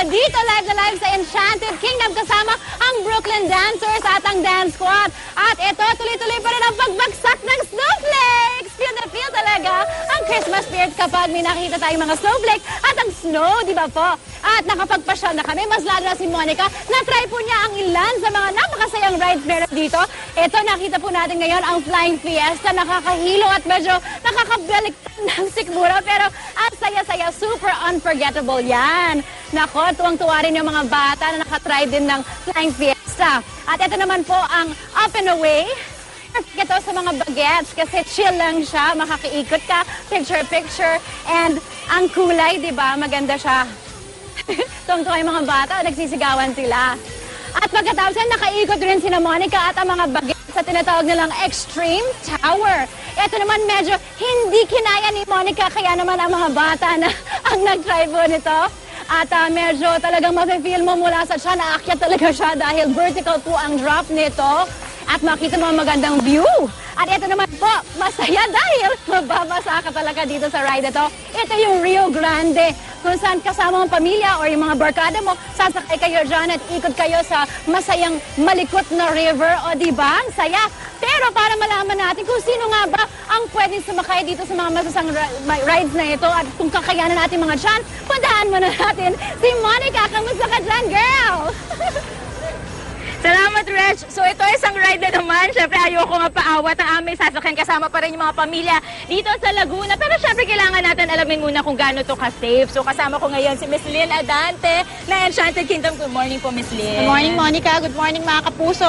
dito live na live sa Enchanted Kingdom kasama ang Brooklyn Dancers at ang Dance Squad. At ito, tuloy-tuloy pa rin ang pagbagsak ng snowflakes. Feel na feel talaga ang Christmas spirit kapag may nakikita tayong mga snowflake at ang snow, di ba po? At nakapagpasyal na kami, mas lalo na si Monica, na-try po niya ang ilan sa mga napakasayang rides meron dito. Ito, nakita po natin ngayon ang Flying Fiesta, nakakahilo at medyo nakakabalik ng sikmura, pero ang saya-saya, super unforgettable yan. Nako, tuwang-tuwa rin yung mga bata na nakatry din ng Flying Fiesta. At ito naman po ang Up and Away. Ito sa mga bagets kasi chill lang siya, makakaikot ka, picture-picture, and ang kulay, di ba? Maganda siya. Tuwang-tuwa yung mga bata, nagsisigawan sila. At pagkatapos yan, nakaikot rin sina Monica at ang mga bagets sa tinatawag nilang Extreme Tower. Ito naman medyo hindi kinaya ni Monica, kaya naman ang mga bata na ang nag-try po nito. At medyo talagang mafe-feel mo mula sa siya, naakyat talaga siya dahil vertical po ang drop nito. At makita mo ang magandang view. At ito naman po, masaya dahil mababasa ka talaga dito sa ride ito. Ito yung Rio Grande, kung saan kasama ang pamilya o yung mga barkada mo, sasakay kayo dyan at ikot kayo sa masayang malikot na river. O diba? Ang saya. Pero para malaman natin kung sino nga ba ang pwedeng sumakay dito sa mga masasang rides na ito at kung kakayanan natin mga dyan, puntahan muna natin si Monica. Kamusta ka dyan, girl? Salamat, Reg. So ito isang ride na naman. Siyempre ayoko nga paawat ang aming sasakyan. Kasama pa rin yung mga pamilya dito sa Laguna. Pero siyempre kailangan natin alamin muna kung gaano to ka-safe. So kasama ko ngayon si Miss Lynn Adante na Enchanted Kingdom. Good morning po, Miss Lynn. Good morning, Monica. Good morning, mga kapuso.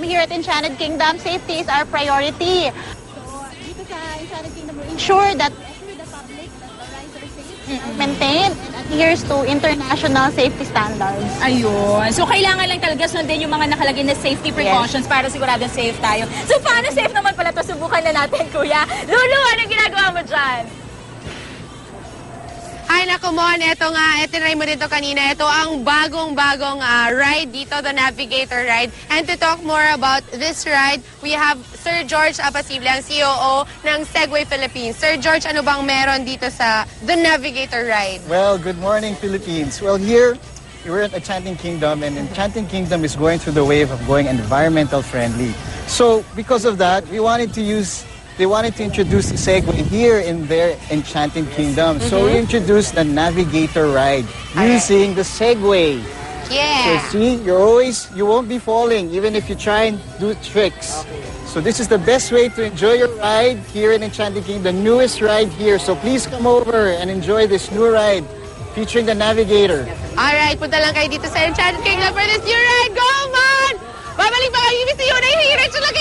Here at Enchanted Kingdom, safety is our priority. So dito sa Enchanted Kingdom, we ensure that the public, that the rides are safe, maintained, and adheres to international safety standards. Ayun. So kailangan lang talaga sundin yung mga nakalagay na safety precautions para sigurado safe tayo. So paano safe naman pala to? Subukan na natin, Kuya. Lulu, anong ginagawa mo dyan? Ay, naku Mon, ito nga, itinry mo dito kanina. Ito ang bagong-bagong ride dito, the Navigator ride. And to talk more about this ride, we have Sir George Apasible, ang COO ng Segway Philippines. Sir George, ano bang meron dito sa the Navigator ride? Well, good morning, Philippines. Well, here, we're at Enchanted Kingdom, and Enchanted Kingdom is going through the wave of going environmental friendly. So, because of that, they wanted to introduce the Segway here in their Enchanted Kingdom. So we introduced the Navigator ride using the Segway. Yeah. So see, you won't be falling even if you try and do tricks. So this is the best way to enjoy your ride here in Enchanted Kingdom, the newest ride here. So please come over and enjoy this new ride featuring the Navigator. Alright, punta lang kayo dito sa Enchanted Kingdom for this new ride. Go, Mon! Babalik pa kayo, Miss Yuna, hihirit siya lang